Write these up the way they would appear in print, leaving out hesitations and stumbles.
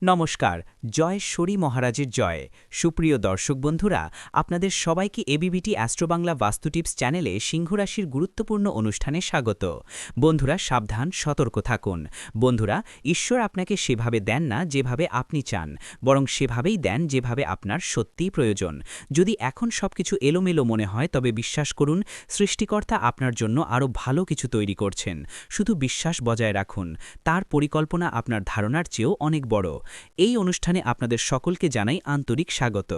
নমস্কার, জয় শরী মহারাজের জয়। সুপ্রিয় দর্শক বন্ধুরা, আপনাদের সবাইকে এবিবিটি অ্যাস্ট্রোবাংলা বাস্তু টিপস চ্যানেলে সিংহ রাশির গুরুত্বপূর্ণ অনুষ্ঠানে স্বাগত। বন্ধুরা সাবধান, সতর্ক থাকুন। বন্ধুরা, ঈশ্বর আপনাকে সেভাবে দেন না যেভাবে আপনি চান, বরং সেভাবেই দেন যেভাবে আপনার সত্যিই প্রয়োজন। যদি এখন সবকিছু এলোমেলো মনে হয়, তবে বিশ্বাস করুন, সৃষ্টিকর্তা আপনার জন্য আরও ভালো কিছু তৈরি করছেন। শুধু বিশ্বাস বজায় রাখুন, তার পরিকল্পনা আপনার ধারণার চেয়েও অনেক বড়। এই অনুষ্ঠানে আপনাদের সকলকে জানাই আন্তরিক স্বাগত।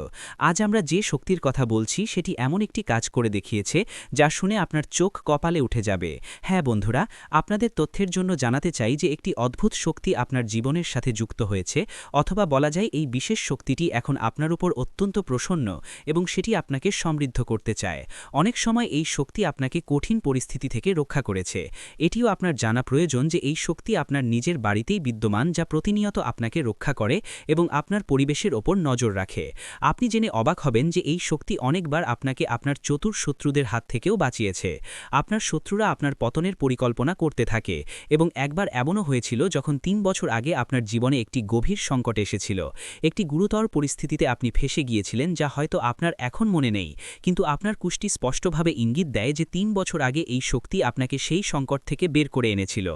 আজ আমরা যে শক্তির কথা বলছি সেটি এমন একটি কাজ করে দেখিয়েছে যা শুনে আপনার চোখ কপালে উঠে যাবে। হ্যাঁ বন্ধুরা, আপনাদের তথ্যের জন্য জানাতে চাই যে একটি অদ্ভুত শক্তি আপনার জীবনের সাথে যুক্ত হয়েছে, অথবা বলা যায় এই বিশেষ শক্তিটি এখন আপনার উপর অত্যন্ত প্রসন্ন এবং সেটি আপনাকে সমৃদ্ধ করতে চায়। অনেক সময় এই শক্তি আপনাকে কঠিন পরিস্থিতি থেকে রক্ষা করেছে। এটিও আপনার জানা প্রয়োজন যে এই শক্তি আপনার নিজের বাড়িতেই বিদ্যমান, যা প্রতিনিয়ত আপনাকে রক্ষা করে এবং আপনার পরিবেশের ওপর নজর রাখে। আপনি জেনে অবাক হবেন যে এই শক্তি অনেকবার আপনাকে আপনার চতুর শত্রুদের হাত থেকেও বাঁচিয়েছে। আপনার শত্রুরা আপনার পতনের পরিকল্পনা করতে থাকে এবং একবার এমনও হয়েছিল যখন ৩ বছর আগে আপনার জীবনে একটি গভীর সংকট এসেছিল। একটি গুরুতর পরিস্থিতিতে আপনি ফেঁসে গিয়েছিলেন, যা হয়তো আপনার এখন মনে নেই, কিন্তু আপনার কুষ্টি স্পষ্টভাবে ইঙ্গিত দেয় যে ৩ বছর আগে এই শক্তি আপনাকে সেই সংকট থেকে বের করে এনেছিল।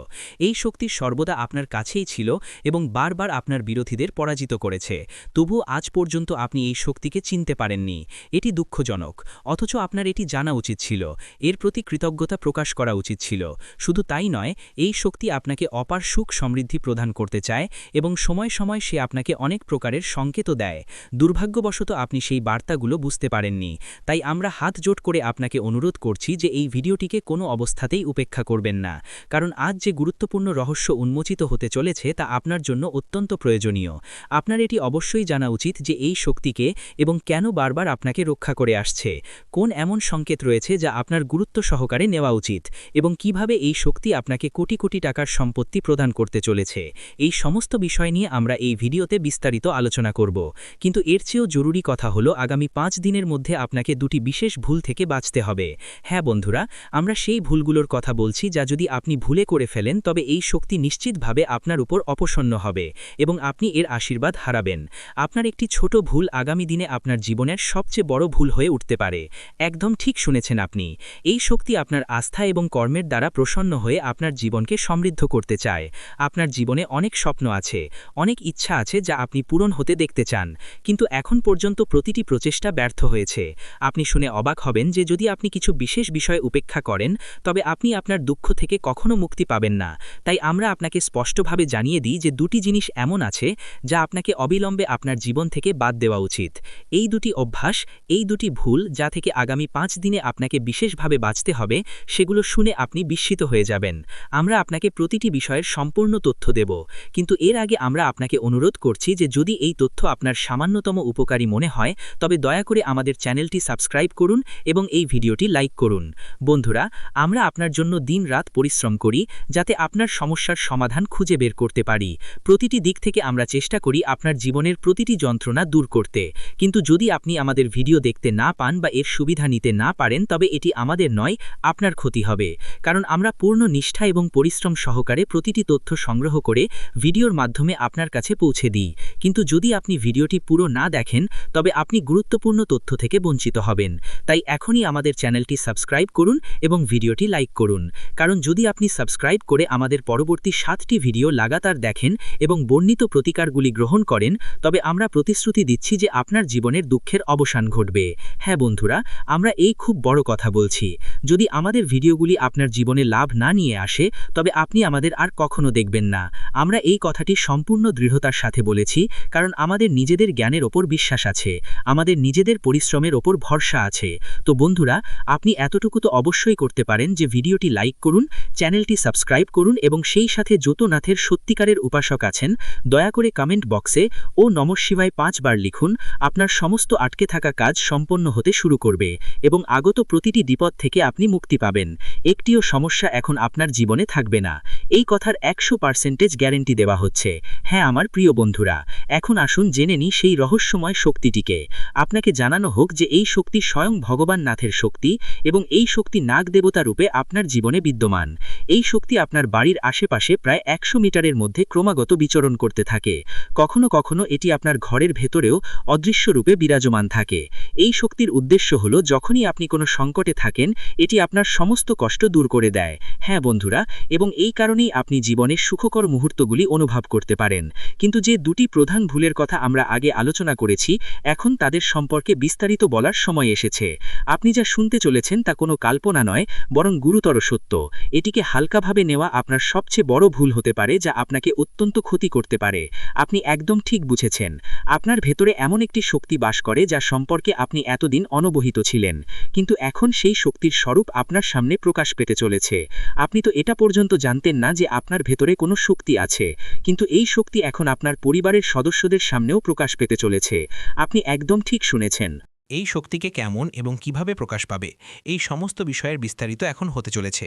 এই শক্তি সর্বদা আপনার কাছেই ছিল এবং বারবার আপনার বিরোধীদের পরাজিত করেছে। তবুও আজ পর্যন্ত আপনি এই শক্তিকে চিনতে পারেননি। এটি দুঃখজনক, অথচ আপনার এটি জানা উচিত ছিল। এর প্রতি কৃতজ্ঞতা প্রকাশ করা উচিত ছিল। শুধু তাই নয়, এই শক্তি আপনাকে অপার সুখ সমৃদ্ধি প্রদান করতে চায় এবং সময় সময় সে আপনাকে অনেক প্রকারের সংকেতও দেয়। দুর্ভাগ্যবশত আপনি সেই বার্তাগুলো বুঝতে পারেননি। তাই আমরা হাত জোট করে আপনাকে অনুরোধ করছি যে এই ভিডিওটিকে কোনো অবস্থাতেই উপেক্ষা করবেন না, কারণ আজ যে গুরুত্বপূর্ণ রহস্য উন্মোচিত হতে চলেছে তা আপনার জন্য অত্যন্ত প্রয়োজনীয়। আপনার এটি অবশ্যই জানা উচিত যে এই শক্তিকে এবং কেন বারবার আপনাকে রক্ষা করে আসছে। কোন এমন সংকেত রয়েছে যা আপনার গুরুত্ব সহকারে নেওয়া উচিত, এবং কিভাবে এই শক্তি আপনাকে কোটি কোটি টাকার সম্পত্তি প্রদান করতে চলেছে। এই সমস্ত বিষয় নিয়ে আমরা এই ভিডিওতে বিস্তারিত আলোচনা করব। কিন্তু এর চেয়েও জরুরি কথা হলো, আগামী 5 দিনের মধ্যে আপনাকে দুটি বিশেষ ভুল থেকে বাঁচতে হবে। হ্যাঁ বন্ধুরা, আমরা সেই ভুলগুলোর কথা বলছি যা যদি আপনি ভুলে করে ফেলেন, তবে এই শক্তি নিশ্চিতভাবে আপনার উপর অপসন্ন হবে এবং আপনি এর আশীর্বাদ হারাবেন। আপনার একটি ছোট ভুল আগামী দিনে আপনার জীবনের সবচেয়ে বড় ভুল হয়ে উঠতে পারে। একদম ঠিক শুনেছেন আপনি। এই শক্তি আপনার আস্থা এবং কর্মের দ্বারা প্রসন্ন হয়ে আপনার জীবনকে সমৃদ্ধ করতে চায়। আপনার জীবনে অনেক স্বপ্ন আছে, অনেক ইচ্ছা আছে যা আপনি পূরণ হতে দেখতে চান, কিন্তু এখন পর্যন্ত প্রতিটি প্রচেষ্টা ব্যর্থ হয়েছে। আপনি শুনে অবাক হবেন যে যদি আপনি কিছু বিশেষ বিষয় উপেক্ষা করেন, তবে আপনি আপনার দুঃখ থেকে কখনো মুক্তি পাবেন না। তাই আমরা আপনাকে স্পষ্টভাবে জানিয়ে দিই যে দুটি জিনিস এমন আছে যা আপনাকে অবিলম্বে আপনার জীবন থেকে বাদ দেওয়া উচিত। এই দুটি অভ্যাস, এই দুটি ভুল যা থেকে আগামী 5 দিনে আপনাকে বিশেষভাবে বাঁচতে হবে, সেগুলো শুনে আপনি বিস্মিত হয়ে যাবেন। আমরা আপনাকে প্রতিটি বিষয়ের সম্পূর্ণ তথ্য দেব, কিন্তু এর আগে আমরা আপনাকে অনুরোধ করছি যে যদি এই তথ্য আপনার সামান্যতম উপকারী মনে হয়, তবে দয়া করে আমাদের চ্যানেলটি সাবস্ক্রাইব করুন এবং এই ভিডিওটি লাইক করুন। বন্ধুরা, আমরা আপনার জন্য দিন-রাত পরিশ্রম করি যাতে আপনার সমস্যার সমাধান খুঁজে বের করতে পারি। প্রতিটি দিক থেকে আমরা চেষ্টা করি আপনার জীবনের প্রতিটি যন্ত্রণা দূর করতে। কিন্তু যদি আপনি আমাদের ভিডিও দেখতে না পান বা এর সুবিধা নিতে না পারেন, তবে এটি আমাদের নয়, আপনার ক্ষতি হবে। কারণ আমরা পূর্ণ নিষ্ঠা এবং পরিশ্রম সহকারে প্রতিটি তথ্য সংগ্রহ করে ভিডিওর মাধ্যমে আপনার কাছে পৌঁছে দিই। কিন্তু যদি আপনি ভিডিওটি পুরো না দেখেন, তবে আপনি গুরুত্বপূর্ণ তথ্য থেকে বঞ্চিত হবেন। তাই এখনই আমাদের চ্যানেলটি সাবস্ক্রাইব করুন এবং ভিডিওটি লাইক করুন। কারণ যদি আপনি সাবস্ক্রাইব করে আমাদের পরবর্তী 7টি ভিডিও লাগাতার দেখেন এবং বর্ণিত প্রতিকারগুলি গ্রহণ করেন, তবে আমরা প্রতিশ্রুতি দিচ্ছি যে আপনার জীবনের দুঃখের অবসান ঘটবে। হ্যাঁ বন্ধুরা, আমরা এই খুব বড় কথা বলছি। যদি আমাদের ভিডিওগুলি আপনার জীবনে লাভ না নিয়ে আসে, তবে আপনি আমাদের আর কখনো দেখবেন না। আমরা এই কথাটি সম্পূর্ণ দৃঢ়তার সাথে বলেছি, কারণ আমাদের নিজেদের জ্ঞানের ওপর বিশ্বাস আছে, আমাদের নিজেদের পরিশ্রমের ওপর ভরসা আছে। তো বন্ধুরা, আপনি এতটুকু তো অবশ্যই করতে পারেন যে ভিডিওটি লাইক করুন, চ্যানেলটি সাবস্ক্রাইব করুন এবং সেই সাথে যত নাথের সত্যিকারের উপাসক আছেন, দয়া করে কমেন্ট বক্সে ও নমঃ শিবায় 5 বার লিখুন। আপনার সমস্ত আটকে থাকা কাজ সম্পন্ন হতে শুরু করবে এবং আগত প্রতিটি বিপদ থেকে আপনি মুক্তি পাবেন। একটিও সমস্যা এখন আপনার জীবনে থাকবে না। এই কথার 100% গ্যারেন্টি দেওয়া হচ্ছে। হ্যাঁ আমার প্রিয় বন্ধুরা, এখন আসুন জেনে নিই সেই রহস্যময় শক্তিটিকে। আপনাকে জানানো হোক যে এই শক্তি স্বয়ং ভগবান নাথের শক্তি এবং এই শক্তি নাগ দেবতা রূপে আপনার জীবনে বিদ্যমান। এই শক্তি আপনার বাড়ির আশেপাশে প্রায় 100 মিটারের মধ্যে ক্রমাগত বিচরণ করতে থাকে। কখনো কখনো এটি আপনার ঘরের ভেতরেও অদৃশ্য রূপে বিরাজমান থাকে। এই শক্তির উদ্দেশ্য হলো যখনই আপনি কোনো সংকটে থাকেন, এটি আপনার সমস্ত কষ্ট দূর করে দেয়। হ্যাঁ বন্ধুরা, এবং এই কারণেই আপনি জীবনের সুখকর মুহূর্তগুলি অনুভব করতে পারেন। কিন্তু যে দুটি প্রধান ভুলের কথা আমরা আগে আলোচনা করেছি, এখন তাদের সম্পর্কে বিস্তারিত বলার সময় এসেছে। আপনি যা শুনতে চলেছেন তা কোনো কল্পনা নয়, বরং গুরুতর সত্য। এটিকে হালকাভাবে নেওয়া আপনার সবচেয়ে বড় ভুল হতে পারে, যা আপনাকে অত্যন্ত ক্ষতি করতে পারে। আপনি একদম ঠিক বুঝেছেন। আপনার ভেতরে এমন একটি শক্তি বাস করে যা সম্পর্কে আপনি এতদিন অনবহিত ছিলেন, কিন্তু এখন সেই শক্তির স্বরূপ আপনার সামনে প্রকাশ পেতে চলেছে। আপনি তো এটা পর্যন্ত জানতেন না যে আপনার ভেতরে কোনো শক্তি আছে, কিন্তু এই শক্তি এখন আপনার পরিবারের সদস্যদের সামনেও প্রকাশ পেতে চলেছে। আপনি একদম ঠিক শুনেছেন। এই শক্তিকে কেমন এবং কিভাবে প্রকাশ পাবে, এই সমস্ত বিষয়ের বিস্তারিত এখন হতে চলেছে।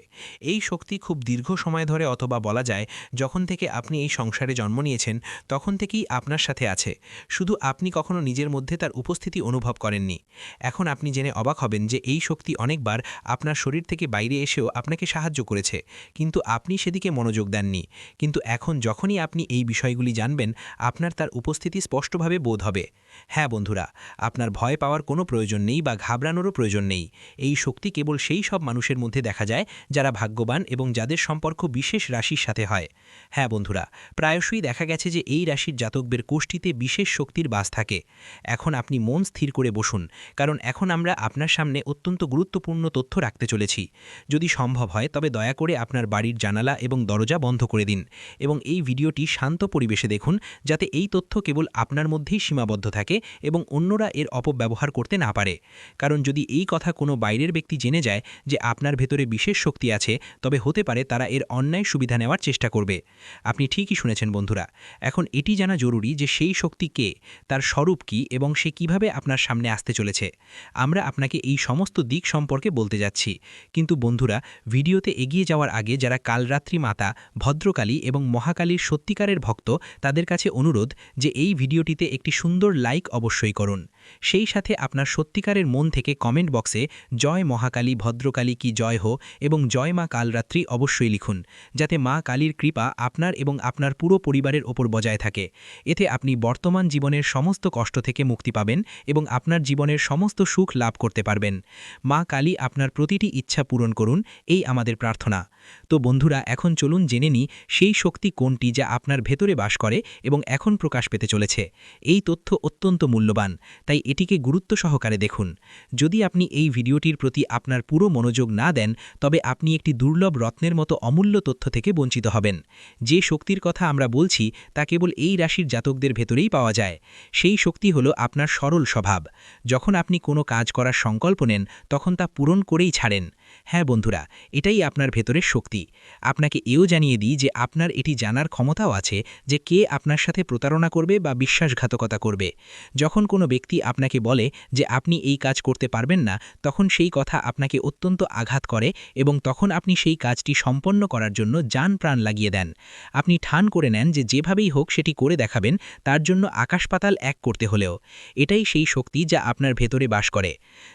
এই শক্তি খুব দীর্ঘ সময় ধরে, অথবা বলা যায় যখন থেকে আপনি এই সংসারে জন্ম নিয়েছেন তখন থেকেই আপনার সাথে আছে, শুধু আপনি কখনো নিজের মধ্যে তার উপস্থিতি অনুভব করেননি। এখন আপনি জেনে অবাক হবেন যে এই শক্তি অনেকবার আপনার শরীর থেকে বাইরে এসেও আপনাকে সাহায্য করেছে, কিন্তু আপনি সেদিকে মনোযোগ দেননি। কিন্তু এখন যখনই আপনি এই বিষয়গুলি জানবেন, আপনার তার উপস্থিতি স্পষ্টভাবে বোধ হবে। হ্যাঁ বন্ধুরা, আপনার ভয় পাওয়ার কোনো প্রয়োজন নেই বা ঘাবড়ানোরও প্রয়োজন নেই। এই শক্তি কেবল সেই সব মানুষের মধ্যে দেখা যায় যারা ভাগ্যবান এবং যাদের সম্পর্ক বিশেষ রাশির সাথে হয়। হ্যাঁ বন্ধুরা, প্রায়শই দেখা গেছে যে এই রাশির জাতকদের কোষ্ঠীতে বিশেষ শক্তির বাস থাকে। এখন আপনি মন স্থির করে বসুন, কারণ এখন আমরা আপনার সামনে অত্যন্ত গুরুত্বপূর্ণ তথ্য রাখতে চলেছি। যদি সম্ভব হয় তবে দয়া করে আপনার বাড়ির জানালা এবং দরজা বন্ধ করে দিন এবং এই ভিডিওটি শান্ত পরিবেশে দেখুন, যাতে এই তথ্য কেবল আপনার মধ্যেই সীমাবদ্ধ থাকে এবং অন্যরা এর অপব্যবহার করতে না পারে। কারণ যদি এই কথা কোনো বাইরের ব্যক্তি জেনে যায় যে আপনার ভেতরে বিশেষ শক্তি আছে, তবে হতে পারে তারা এর অন্যায় সুবিধা নেওয়ার চেষ্টা করবে। আপনি ঠিকই শুনেছেন বন্ধুরা। এখন এটি জানা জরুরি যে সেই শক্তি কে, তার স্বরূপ কী এবং সে কিভাবে আপনার সামনে আসতে চলেছে। আমরা আপনাকে এই সমস্ত দিক সম্পর্কে বলতে যাচ্ছি। কিন্তু বন্ধুরা, ভিডিওতে এগিয়ে যাওয়ার আগে যারা কালরাত্রি মাতা, ভদ্রকালী এবং মহাকালীর সত্যিকারের ভক্ত, তাদের কাছে অনুরোধ যে এই ভিডিওটিতে একটি সুন্দর লাইক অবশ্যই করুন। সেই সাথে আপনার সত্যিকারের মন থেকে কমেন্ট বক্সে জয় মহাকালী ভদ্রকালী কি জয় হো এবং জয় মা কালরাত্রি অবশ্যই লিখুন, যাতে মা কালীর কৃপা আপনার এবং আপনার পুরো পরিবারের ওপর বজায় থাকে। এতে আপনি বর্তমান জীবনের সমস্ত কষ্ট থেকে মুক্তি পাবেন এবং আপনার জীবনের সমস্ত সুখ লাভ করতে পারবেন। মা কালী আপনার প্রতিটি ইচ্ছা পূরণ করুন, এই আমাদের প্রার্থনা। তো বন্ধুরা, এখন চলুন জেনে নিই সেই শক্তি কোনটি যা আপনার ভেতরে বাস করে এবং এখন প্রকাশ পেতে চলেছে। এই তথ্য অত্যন্ত মূল্যবান, তাই এটিকে গুরুত্ব সহকারে দেখুন। যদি আপনি এই ভিডিওটির প্রতি আপনার পুরো মনোযোগ না দেন, তবে আপনি একটি দুর্লভ রত্নের মতো অমূল্য তথ্য থেকে বঞ্চিত হবেন। যে শক্তির কথা আমরা বলছি তা কেবল এই রাশির জাতকদের ভেতরেই পাওয়া যায়। সেই শক্তি হলো আপনার সরল স্বভাব। যখন আপনি কোনো কাজ করার সংকল্প নেন, তখন তা পূরণ করেই ছাড়েন। হ্যাঁ বন্ধুরা, এটাই আপনার ভেতরের শক্তি। আপনাকে এও জানিয়ে দিই যে আপনার এটি জানার ক্ষমতাও আছে যে কে আপনার সাথে প্রতারণা করবে বা বিশ্বাসঘাতকতা করবে। যখন কোনো ব্যক্তি আপনাকে বলে যে আপনি এই কাজ করতে পারবেন না, তখন সেই কথা আপনাকে অত্যন্ত আঘাত করে এবং তখন আপনি সেই কাজটি সম্পন্ন করার জন্য জান প্রাণ লাগিয়ে দেন। আপনি ঠান করে নেন যে যেভাবেই হোক সেটি করে দেখাবেন, তার জন্য আকাশ পাতাল এক করতে হলেও। এটাই সেই শক্তি যা আপনার ভেতরে বাস করে।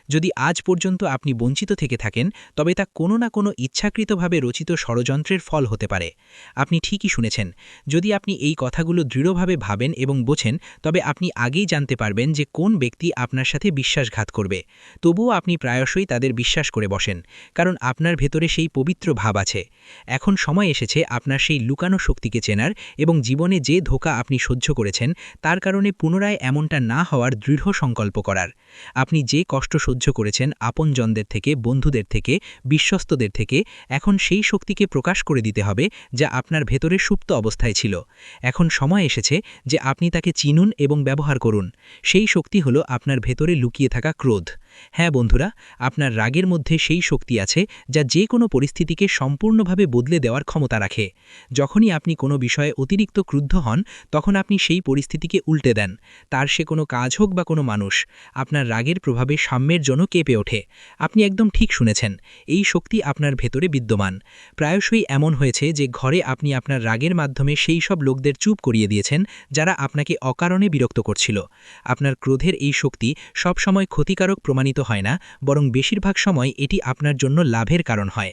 যদি আজ পর্যন্ত আপনি বঞ্চিত থেকে থাকেন, তবে তা কোনো না কোনো ইচ্ছাকৃতভাবে রচিত ষড়যন্ত্রের ফল হতে পারে। আপনি ঠিকই শুনেছেন। যদি আপনি এই কথাগুলো দৃঢ়ভাবে ভাবেন এবং বোঝেন, তবে আপনি আগেই জানতে পারবেন যে কোন ব্যক্তি আপনার সাথে বিশ্বাসঘাত করবে। তবুও আপনি প্রায়শই তাদের বিশ্বাস করে বসেন, কারণ আপনার ভেতরে সেই পবিত্র ভাব আছে। এখন সময় এসেছে আপনার সেই লুকানো শক্তিকে চেনার এবং জীবনে যে ধোঁকা আপনি সহ্য করেছেন, তার কারণে পুনরায় এমনটা না হওয়ার দৃঢ় সংকল্প করার। আপনি যে কষ্ট সহ্য করেছেন আপনজনদের থেকে, বন্ধুদের থেকে, বিশ্বস্তদের থেকে, এখন সেই শক্তিকে প্রকাশ করে দিতে হবে যা আপনার ভেতরে সুপ্ত অবস্থায় ছিল। এখন সময় এসেছে যে আপনি তাকে চিনুন এবং ব্যবহার করুন। সেই শক্তি হলো আপনার ভেতরে লুকিয়ে থাকা ক্রোধ। হ্যাঁ বন্ধুরা, আপনার রাগের মধ্যে সেই শক্তি আছে যা যে কোনো পরিস্থিতিকে সম্পূর্ণভাবে বদলে দেওয়ার ক্ষমতা রাখে। যখনই আপনি কোনো বিষয়ে অতিরিক্ত ক্রুদ্ধ হন, তখন আপনি সেই পরিস্থিতিকে উল্টে দেন। তার সে কোনো কাজ হোক বা কোনো মানুষ, আপনার রাগের প্রভাবে সাম্যের জন্য কেঁপে ওঠে। আপনি একদম ঠিক শুনেছেন। এই শক্তি আপনার ভেতরে বিদ্যমান। প্রায়শই এমন হয়েছে যে ঘরে আপনি আপনার রাগের মাধ্যমে সেই সব লোকদের চুপ করিয়ে দিয়েছেন যারা আপনাকে অকারণে বিরক্ত করছিল। আপনার ক্রোধের এই শক্তি সবসময় ক্ষতিকারক প্রমাণ প্রমাণিত হয় না, বরং বেশিরভাগ সময় এটি আপনার জন্য লাভের কারণ হয়।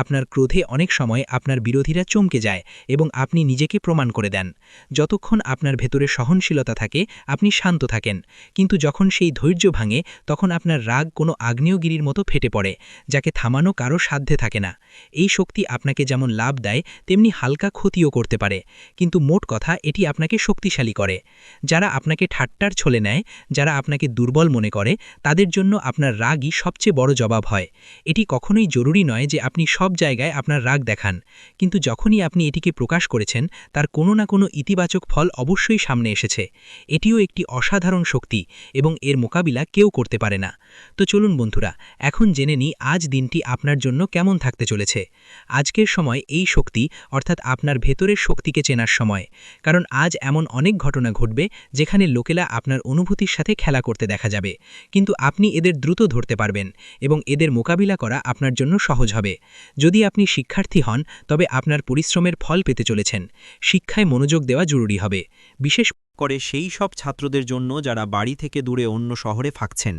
আপনার ক্রোধে অনেক সময় আপনার বিরোধীরা চমকে যায় এবং আপনি নিজেকে প্রমাণ করে দেন। যতক্ষণ আপনার ভেতরে সহনশীলতা থাকে, আপনি শান্ত থাকেন, কিন্তু যখন সেই ধৈর্য ভাঙে, তখন আপনার রাগ কোনো আগ্নেয়গিরির মতো ফেটে পড়ে, যাকে থামানো কারো সাধ্যে থাকে না। এই শক্তি আপনাকে যেমন লাভ দেয়, তেমনি হালকা ক্ষতিও করতে পারে, কিন্তু মোট কথা এটি আপনাকে শক্তিশালী করে। যারা আপনাকে ঠাট্টার ছলে নেয়, যারা আপনাকে দুর্বল মনে করে, তাদের জন্য আপনার রাগই সবচেয়ে বড় জবাব হয়। এটি কখনোই জরুরি নয় যে আপনি সব জায়গায় আপনার রাগ দেখান, কিন্তু যখনই আপনি এটিকে প্রকাশ করেছেন, তার কোনো না কোনো ইতিবাচক ফল অবশ্যই সামনে এসেছে। এটিও একটি অসাধারণ শক্তি এবং এর মোকাবিলা কেউ করতে পারে না। তো চলুন বন্ধুরা, এখন জেনে নিই আজ দিনটি আপনার জন্য কেমন থাকতে চলেছে। আজকের সময় এই শক্তি, অর্থাৎ আপনার ভেতরের শক্তিকে চেনার সময়, কারণ আজ এমন অনেক ঘটনা ঘটবে যেখানে লোকেরা আপনার অনুভূতির সাথে খেলা করতে দেখা যাবে, কিন্তু আপনি এদের দ্রুত ধরতে পারবেন এবং এদের মোকাবিলা করা আপনার জন্য সহজ হবে। যদি আপনি শিক্ষার্থী হন, তবে আপনার পরিশ্রমের ফল পেতে চলেছেন। শিক্ষায় মনোযোগ দেওয়া জরুরি হবে, বিশেষ করে সেই সব ছাত্রদের জন্য যারা বাড়ি থেকে দূরে অন্য শহরে থাকছেন।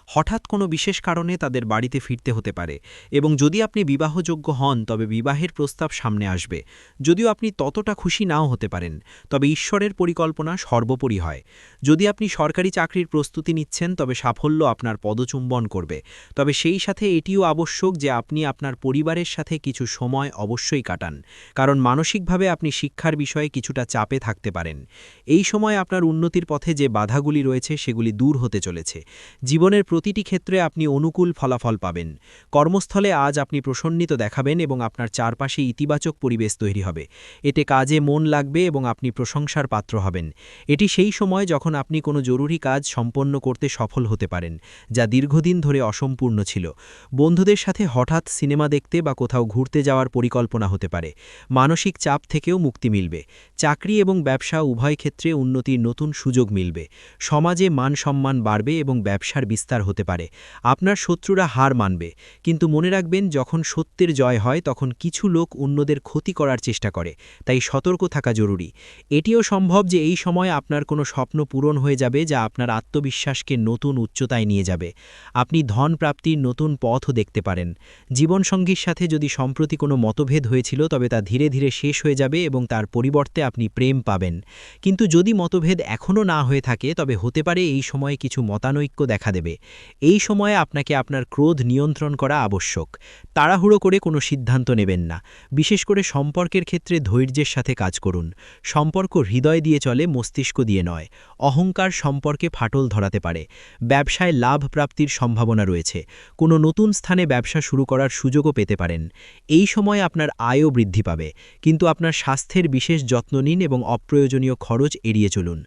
হঠাৎ কোনো বিশেষ কারণে তাদের বাড়িতে ফিরতে হতে পারে, এবং যদি আপনি বিবাহযোগ্য হন তবে বিবাহের প্রস্তাব সামনে আসবে। যদিও আপনি ততটা খুশি নাও হতে পারেন, তবে ঈশ্বরের পরিকল্পনা সর্বোপরি হয়। যদি আপনি সরকারি চাকরির প্রস্তুতি নিচ্ছেন, তবে সাফল্য আপনার পদচুম্বন করবে। তবে সেই সাথে এটিও আবশ্যক যে আপনি আপনার পরিবারের সাথে কিছু সময় অবশ্যই কাটান, কারণ মানসিকভাবে আপনি শিক্ষার বিষয়ে কিছুটা চাপে থাকতে পারেন। এই সময় আপনার উন্নতির পথে যে বাধাগুলি রয়েছে সেগুলি দূর হতে চলেছে। জীবনের প্রতিটি ক্ষেত্রে আপনি অনুকূল ফলাফল পাবেন। কর্মস্থলে আজ আপনি প্রসন্নিত দেখাবেন এবং আপনার চারপাশে ইতিবাচক পরিবেশ তৈরি হবে। এতে কাজে মন লাগবে এবং আপনি প্রশংসার পাত্র হবেন। এটি সেই সময় যখন আপনি কোনো জরুরি কাজ সম্পন্ন করতে সফল হতে পারেন, যা দীর্ঘদিন ধরে অসম্পূর্ণ ছিল। বন্ধুদের সাথে হঠাৎ সিনেমা দেখতে বা কোথাও ঘুরতে যাওয়ার পরিকল্পনা হতে পারে। মানসিক চাপ থেকেও মুক্তি মিলবে। চাকরি এবং ব্যবসা উভয় ক্ষেত্রে উন্নতির নতুন সুযোগ মিলবে। সমাজে মান সম্মান বাড়বে এবং ব্যবসার বিস্তার হতে পারে। আপনার শত্রুরা হার মানবে, কিন্তু মনে রাখবেন, যখন সত্যের জয় হয় তখন কিছু লোক অন্যদের ক্ষতি করার চেষ্টা করে, তাই সতর্ক থাকা জরুরি। এটিও সম্ভব যে এই সময় আপনার কোনো স্বপ্ন পূরণ হয়ে যাবে, যা আপনার আত্মবিশ্বাসকে নতুন উচ্চতায় নিয়ে যাবে। আপনি ধন প্রাপ্তির নতুন পথও দেখতে পারেন। জীবনসঙ্গীর সাথে যদি সম্প্রতি কোনো মতভেদ হয়েছিল, তবে তা ধীরে ধীরে শেষ হয়ে যাবে এবং তার পরিবর্তে আপনি প্রেম পাবেন। কিন্তু যদি মতভেদ এখনও না হয়ে থাকে, তবে হতে পারে এই সময়ে কিছু মতানৈক্য দেখা দেবে। এই সময়ে আপনাকে আপনার ক্রোধ নিয়ন্ত্রণ করা আবশ্যক। তাড়াহুড়ো করে কোনো সিদ্ধান্ত নেবেন না। বিশেষ করে সম্পর্কের ক্ষেত্রে ধৈর্যের সাথে কাজ করুন। সম্পর্ক হৃদয় দিয়ে চলে, মস্তিষ্ক দিয়ে নয়। অহংকার সম্পর্কে ফাটল ধরাতে পারে। ব্যবসায় লাভ প্রাপ্তির সম্ভাবনা রয়েছে। কোনো নতুন স্থানে ব্যবসা শুরু করার সুযোগও পেতে পারেন। এই সময় আপনার আয়ও বৃদ্ধি পাবে, কিন্তু আপনার স্বাস্থ্যের বিশেষ যত্ন নিন এবং অপ্রয়োজনীয় খরচ এড়িয়ে চলুন।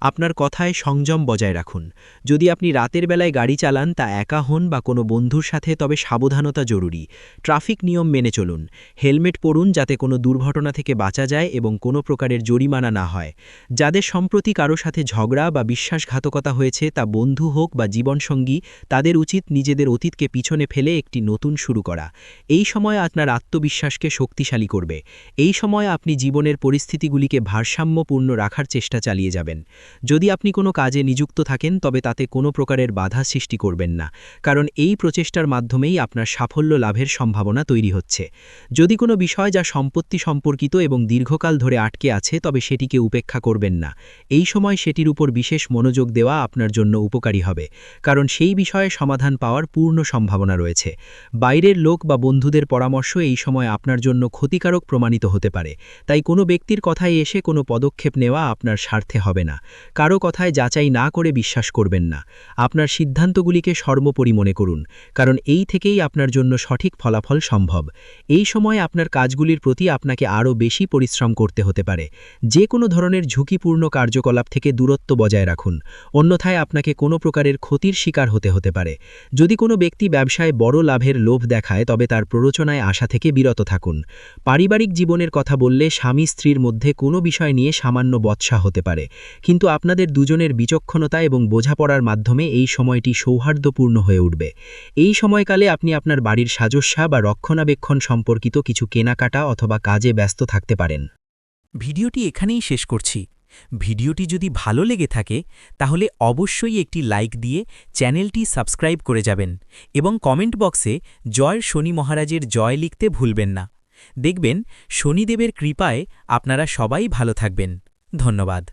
আপনার কথায় সংযম বজায় রাখুন। যদি আপনি রাতের বেলায় গাড়ি চালান, তা একা হন বা কোনো বন্ধুর সাথে, তবে সাবধানতা জরুরি। ট্রাফিক নিয়ম মেনে চলুন। হেলমেট পরুন যাতে কোনো দুর্ঘটনা থেকে বাঁচা যায় এবং কোনো প্রকারের জরিমানা না হয়। যাদের সম্প্রতি কারো সাথে ঝগড়া বা বিশ্বাসঘাতকতা হয়েছে, তা বন্ধু হোক বা জীবনসঙ্গী, তাদের উচিত নিজেদের অতীতকে পিছনে ফেলে একটি নতুন শুরু করা। এই সময় আপনার আত্মবিশ্বাসকে শক্তিশালী করবে। এই সময় আপনি জীবনের পরিস্থিতিগুলিকে ভারসাম্যপূর্ণ রাখার চেষ্টা চালিয়ে যাবেন। যদি আপনি কোনো কাজে নিযুক্ত থাকেন, তবে তাতে কোনো প্রকারের বাধা সৃষ্টি করবেন না, কারণ এই প্রচেষ্টার মাধ্যমেই আপনার সাফল্য লাভের সম্ভাবনা তৈরি হচ্ছে। যদি কোনো বিষয় যা সম্পত্তি সম্পর্কিত এবং দীর্ঘকাল ধরে আটকে আছে, তবে সেটিকে উপেক্ষা করবেন না। এই সময় সেটির উপর বিশেষ মনোযোগ দেওয়া আপনার জন্য উপকারী হবে, কারণ সেই বিষয়ে সমাধান পাওয়ার পূর্ণ সম্ভাবনা রয়েছে। বাইরের লোক বা বন্ধুদের পরামর্শ এই সময় আপনার জন্য ক্ষতিকারক প্রমাণিত হতে পারে, তাই কোনো ব্যক্তির কথায় এসে কোনো পদক্ষেপ নেওয়া আপনার স্বার্থে হবে না। কারো কথায় যাচাই না করে বিশ্বাস করবেন না। আপনার সিদ্ধান্তগুলিকে সর্বোপরি মনে করুন, কারণ এই থেকেই আপনার জন্য সঠিক ফলাফল সম্ভব। এই সময় আপনার কাজগুলির প্রতি আপনাকে আরও বেশি পরিশ্রম করতে হতে পারে। যে কোনো ধরনের ঝুঁকিপূর্ণ কার্যকলাপ থেকে দূরত্ব বজায় রাখুন, অন্যথায় আপনাকে কোনো প্রকারের ক্ষতির শিকার হতে পারে। যদি কোনো ব্যক্তি ব্যবসায় বড় লাভের লোভ দেখায়, তবে তার প্ররোচনায় আসা থেকে বিরত থাকুন। পারিবারিক জীবনের কথা বললে স্বামী স্ত্রীর মধ্যে কোনো বিষয় নিয়ে সামান্য বচসা হতে পারে, কিন্তু আপনাদের দুজনের বিচক্ষণতা এবং বোঝাপড়ার মাধ্যমে এই সময়টি সৌহার্দ্যপূর্ণ হয়ে উঠবে। এই সময়কালে আপনি আপনার বাড়ির সাজস্যা বা রক্ষণাবেক্ষণ সম্পর্কিত কিছু কেনাকাটা অথবা কাজে ব্যস্ত থাকতে পারেন। ভিডিওটি এখানেই শেষ করছি। ভিডিওটি যদি ভালো লেগে থাকে তাহলে অবশ্যই একটি লাইক দিয়ে চ্যানেলটি সাবস্ক্রাইব করে যাবেন এবং কমেন্ট বক্সে জয় শনি মহারাজের জয় লিখতে ভুলবেন না। দেখবেন শনিদেবের কৃপায় আপনারা সবাই ভালো থাকবেন। ধন্যবাদ।